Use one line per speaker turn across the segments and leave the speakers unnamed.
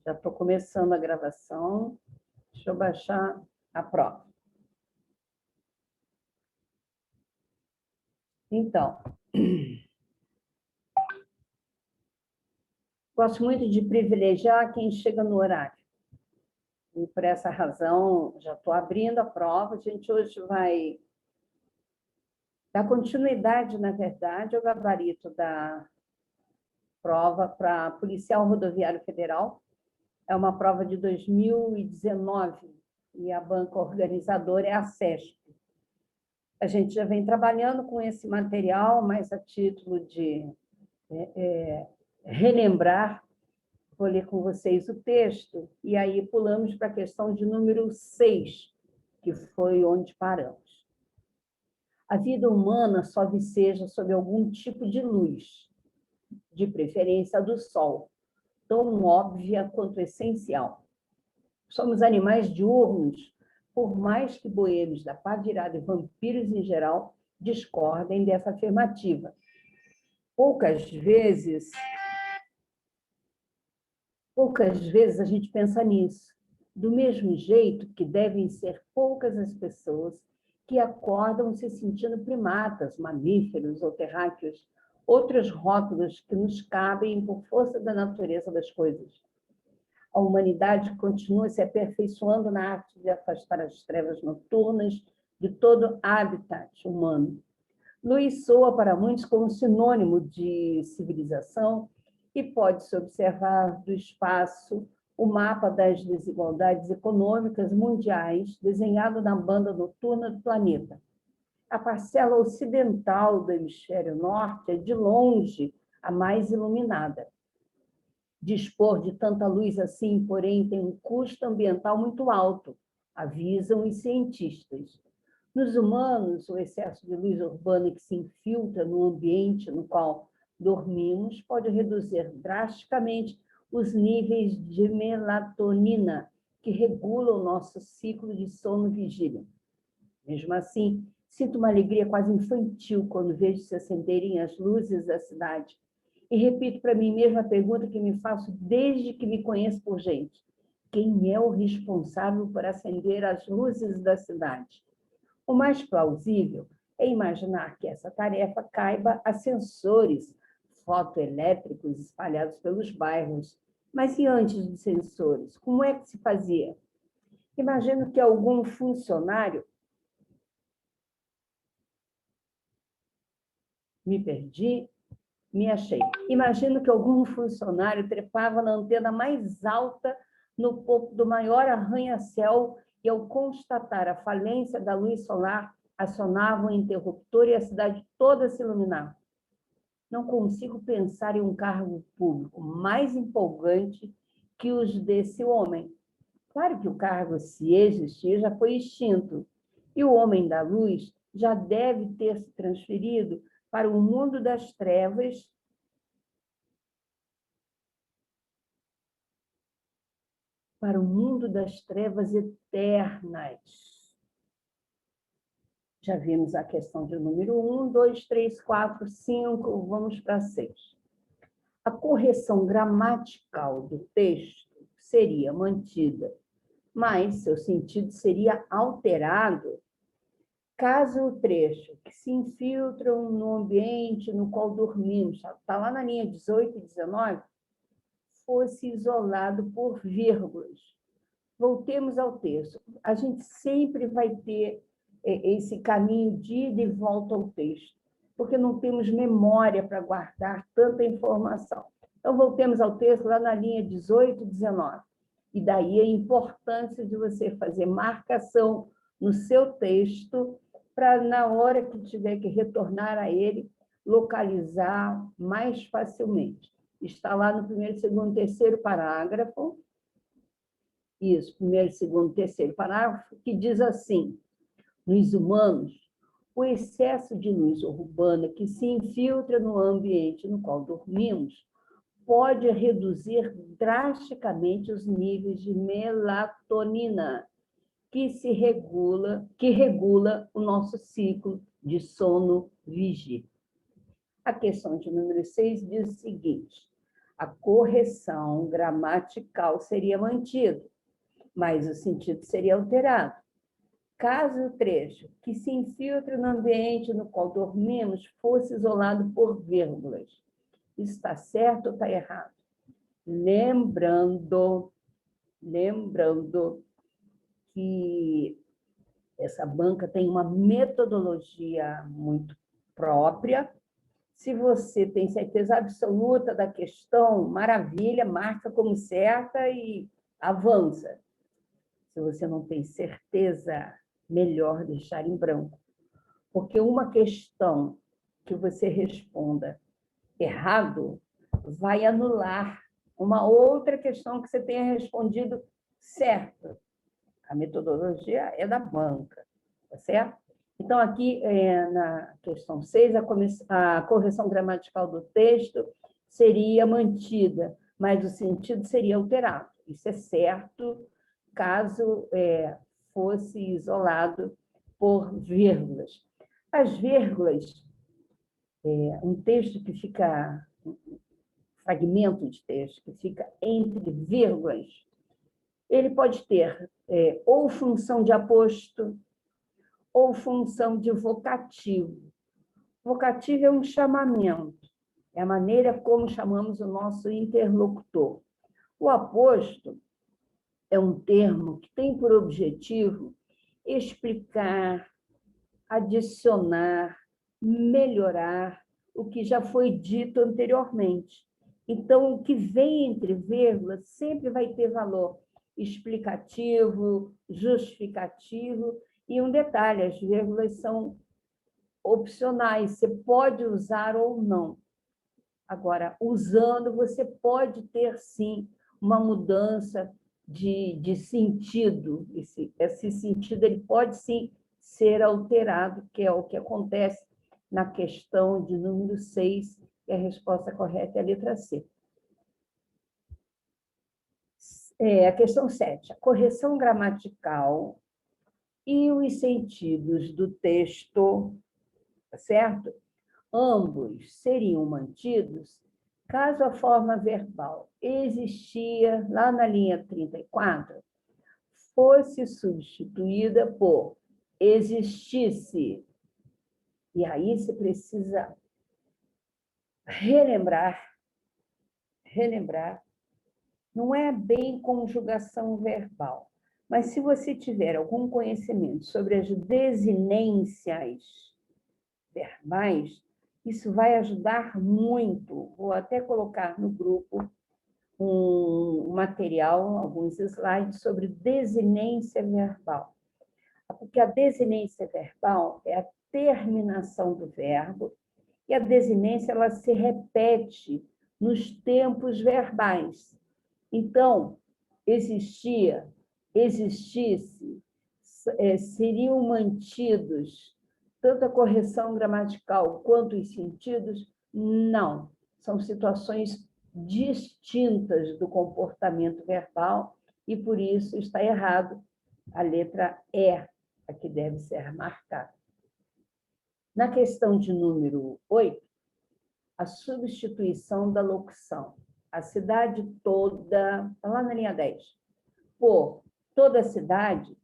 Já estou começando a gravação. Deixa eu baixar a prova. Então, gosto muito de privilegiar quem chega no horário. E por essa razão, já estou abrindo a prova. A gente hoje vai dar continuidade, na verdade, ao gabarito da prova para Policial Rodoviário Federal. É uma prova de 2019 e a banca organizadora é a CESP. A gente já vem trabalhando com esse material, mas a título de relembrar, vou ler com vocês o texto, e aí pulamos para a questão de número 6, que foi onde paramos. A vida humana só viceja sob algum tipo de luz, de preferência a do sol, tão óbvia quanto essencial. Somos animais diurnos, por mais que boêmios da pá virada e vampiros em geral discordem dessa afirmativa. Poucas vezes a gente pensa nisso, do mesmo jeito que devem ser poucas as pessoas que acordam se sentindo primatas, mamíferos ou terráqueos, outros rótulos que nos cabem por força da natureza das coisas. A humanidade continua se aperfeiçoando na arte de afastar as trevas noturnas de todo habitat humano. Luz soa para muitos como sinônimo de civilização e pode-se observar do espaço o mapa das desigualdades econômicas mundiais desenhado na banda noturna do planeta. A parcela ocidental do hemisfério norte é, de longe, a mais iluminada. Dispor de tanta luz assim, porém, tem um custo ambiental muito alto, avisam os cientistas. Nos humanos, o excesso de luz urbana que se infiltra no ambiente no qual dormimos pode reduzir drasticamente os níveis de melatonina, que regulam o nosso ciclo de sono-vigília. Mesmo assim, sinto uma alegria quase infantil quando vejo se acenderem as luzes da cidade. E repito para mim mesma a pergunta que me faço desde que me conheço por gente. Quem é o responsável por acender as luzes da cidade? O mais plausível é imaginar que essa tarefa caiba a sensores fotoelétricos espalhados pelos bairros. Mas e antes dos sensores? Como é que se fazia? Imagino que algum funcionário... Me perdi? Me achei. Imagino que algum funcionário trepava na antena mais alta no topo do maior arranha-céu e, ao constatar a falência da luz solar, acionava um interruptor e a cidade toda se iluminava. Não consigo pensar em um cargo público mais empolgante que os desse homem. Claro que o cargo, se existir, já foi extinto, e o homem da luz já deve ter se transferido para o mundo das trevas, eternas. Já vimos a questão de número 1, 2, 3, 4, 5, vamos para 6. A correção gramatical do texto seria mantida, mas seu sentido seria alterado caso o trecho que se infiltram no ambiente no qual dormimos, está lá na linha 18 e 19, fosse isolado por vírgulas. Voltemos ao texto. A gente sempre vai ter esse caminho de ida e volta ao texto, porque não temos memória para guardar tanta informação. Então, voltemos ao texto lá na linha 18 e 19. E daí a importância de você fazer marcação no seu texto para, na hora que tiver que retornar a ele, localizar mais facilmente. Está lá no primeiro, segundo, terceiro parágrafo. Isso, primeiro, segundo, terceiro parágrafo, que diz assim: nos humanos, o excesso de luz urbana que se infiltra no ambiente no qual dormimos pode reduzir drasticamente os níveis de melatonina, que regula o nosso ciclo de sono-vigília. A questão de número 6 diz o seguinte: A correção gramatical seria mantida, mas o sentido seria alterado. Caso o trecho que se infiltre no ambiente no qual dormimos fosse isolado por vírgulas, isso está certo ou está errado? Lembrando que essa banca tem uma metodologia muito própria. Se você tem certeza absoluta da questão, maravilha, marca como certa e avança. Se você não tem certeza, melhor deixar em branco. Porque uma questão que você responda errado vai anular uma outra questão que você tenha respondido certo. A metodologia é da banca, tá certo? Então, aqui, na questão 6, a correção gramatical do texto seria mantida, mas o sentido seria alterado. Isso é certo, caso fosse isolado por vírgulas. As vírgulas, um texto que fica, fragmento de texto que fica entre vírgulas, ele pode ter ou função de aposto, ou função de vocativo. Vocativo é um chamamento, é a maneira como chamamos o nosso interlocutor. O aposto é um termo que tem por objetivo explicar, adicionar, melhorar o que já foi dito anteriormente. Então, o que vem entre vírgulas sempre vai ter valor explicativo, justificativo. E um detalhe, as vírgulas são opcionais, você pode usar ou não. Agora, usando, você pode ter, sim, uma mudança de sentido. Esse sentido ele pode, sim, ser alterado, que é o que acontece na questão de número 6, e a resposta correta é a letra C. A questão 7, a correção gramatical e os sentidos do texto, tá certo? Ambos seriam mantidos caso a forma verbal existia, lá na linha 34, fosse substituída por existisse. E aí você precisa relembrar, não é bem conjugação verbal, mas se você tiver algum conhecimento sobre as desinências verbais, isso vai ajudar muito. Vou até colocar no grupo um material, alguns slides sobre desinência verbal. Porque a desinência verbal é a terminação do verbo, e a desinência ela se repete nos tempos verbais. Então, existia, existisse, seriam mantidos tanto a correção gramatical quanto os sentidos? Não. São situações distintas do comportamento verbal e, por isso, está errado. A letra E, a que deve ser marcada. Na questão de número 8, a substituição da locução. A cidade toda, está lá na linha 10, por toda a cidade,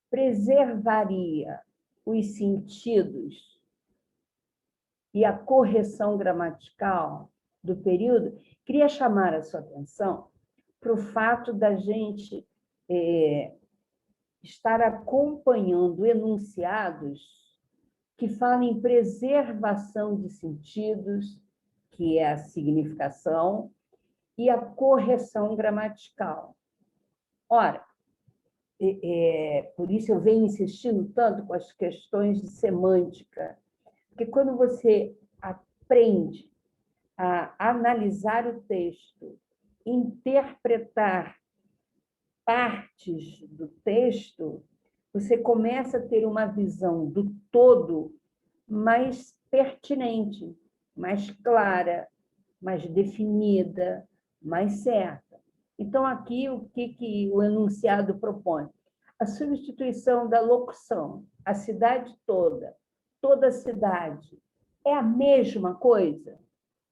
preservaria os sentidos e a correção gramatical do período. Queria chamar a sua atenção para o fato da gente estar acompanhando enunciados que falam em preservação de sentidos, que é a significação, e a correção gramatical. Ora, por isso eu venho insistindo tanto com as questões de semântica, porque quando você aprende a analisar o texto, interpretar partes do texto, você começa a ter uma visão do todo mais pertinente, mais clara, mais definida, mais certa. Então, aqui, o que o enunciado propõe? A substituição da locução, a cidade toda, toda a cidade, é a mesma coisa?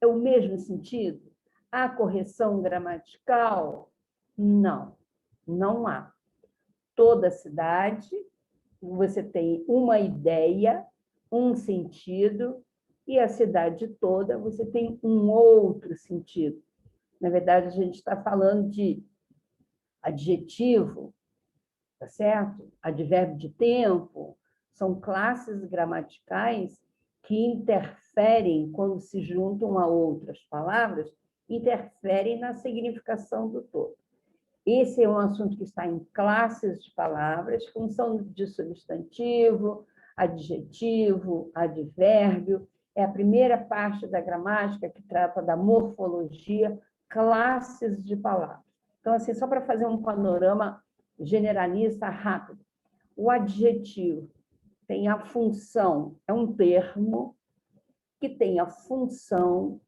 É o mesmo sentido? Há correção gramatical? Não, não há. Toda cidade, você tem uma ideia, um sentido, e a cidade toda você tem um outro sentido. Na verdade, a gente está falando de adjetivo, tá certo? Advérbio de tempo, são classes gramaticais que interferem, quando se juntam a outras palavras, interferem na significação do todo. Esse é um assunto que está em classes de palavras, função de substantivo, adjetivo, advérbio. É a primeira parte da gramática que trata da morfologia, classes de palavras. Então, assim, só para fazer um panorama generalista rápido. O adjetivo tem a função, é um termo que tem a função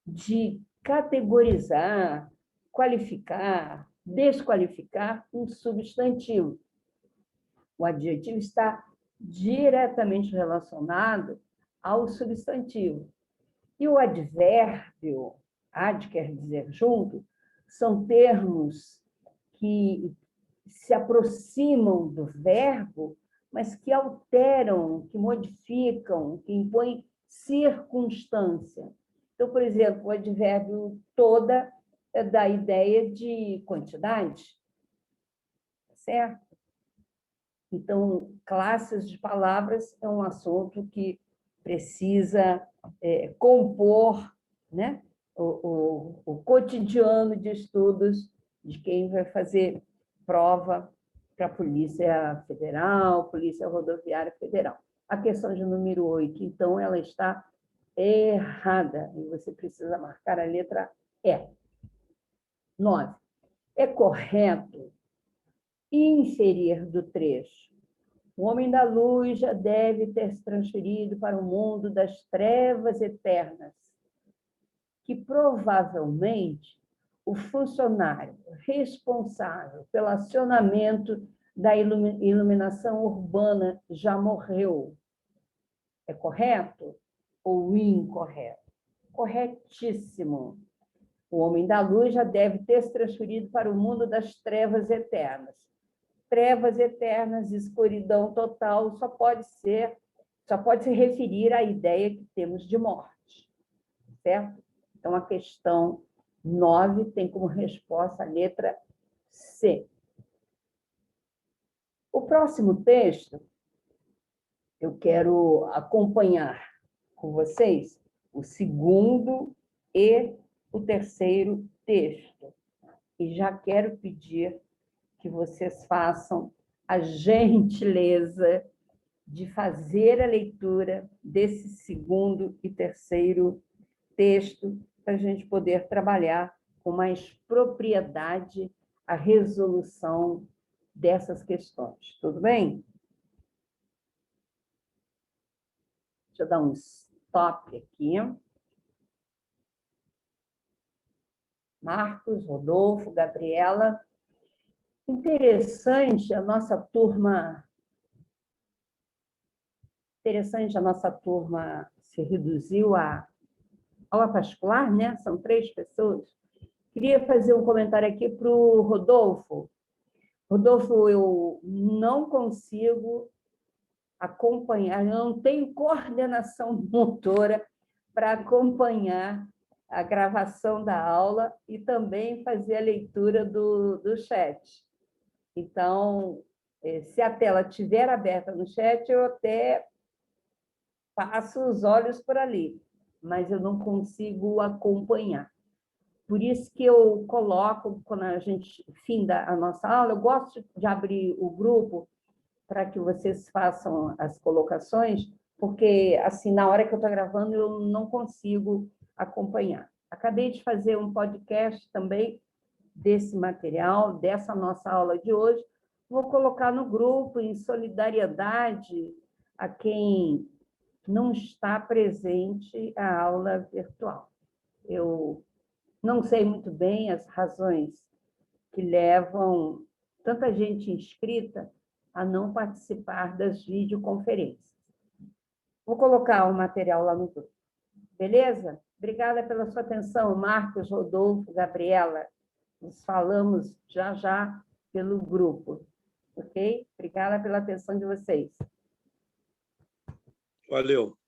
de categorizar, qualificar, desqualificar um substantivo. O adjetivo está diretamente relacionado ao substantivo. E o advérbio, ad quer dizer junto, são termos que se aproximam do verbo, mas que alteram, que modificam, que impõem circunstância. Então, por exemplo, o advérbio toda dá a ideia de quantidade, certo? Então, classes de palavras é um assunto que precisa compor, né, o cotidiano de estudos de quem vai fazer prova para a Polícia Federal, Polícia Rodoviária Federal. A questão de número 8, então, ela está errada, e você precisa marcar a letra E. 9. É correto inferir do trecho: o homem da luz já deve ter se transferido para o mundo das trevas eternas, que provavelmente o funcionário responsável pelo acionamento da iluminação urbana já morreu. É correto ou incorreto? Corretíssimo. O homem da luz já deve ter se transferido para o mundo das trevas eternas. Trevas eternas, escuridão total, só pode se referir à ideia que temos de morte, certo? Então, a questão 9 tem como resposta a letra C. O próximo texto, eu quero acompanhar com vocês o segundo e o terceiro texto. E já quero pedir que vocês façam a gentileza de fazer a leitura desse segundo e terceiro texto, para a gente poder trabalhar com mais propriedade a resolução dessas questões. Tudo bem? Deixa eu dar um stop aqui. Marcos, Rodolfo, Gabriela. Interessante a nossa turma se reduziu a aula particular, né? São 3 pessoas. Queria fazer um comentário aqui para o Rodolfo. Rodolfo, eu não consigo acompanhar, eu não tenho coordenação motora para acompanhar a gravação da aula e também fazer a leitura do chat. Então, se a tela estiver aberta no chat, eu até passo os olhos por ali, mas eu não consigo acompanhar. Por isso que eu coloco, quando a gente finda a nossa aula, eu gosto de abrir o grupo para que vocês façam as colocações, porque, assim, na hora que eu estou gravando, eu não consigo acompanhar. Acabei de fazer um podcast também desse material, dessa nossa aula de hoje. Vou colocar no grupo, em solidariedade a quem não está presente à aula virtual. Eu não sei muito bem as razões que levam tanta gente inscrita a não participar das videoconferências. Vou colocar o material lá no grupo. Beleza? Obrigada pela sua atenção, Marcos, Rodolfo, Gabriela. Nos falamos já já pelo grupo, ok? Obrigada pela atenção de vocês.
Valeu.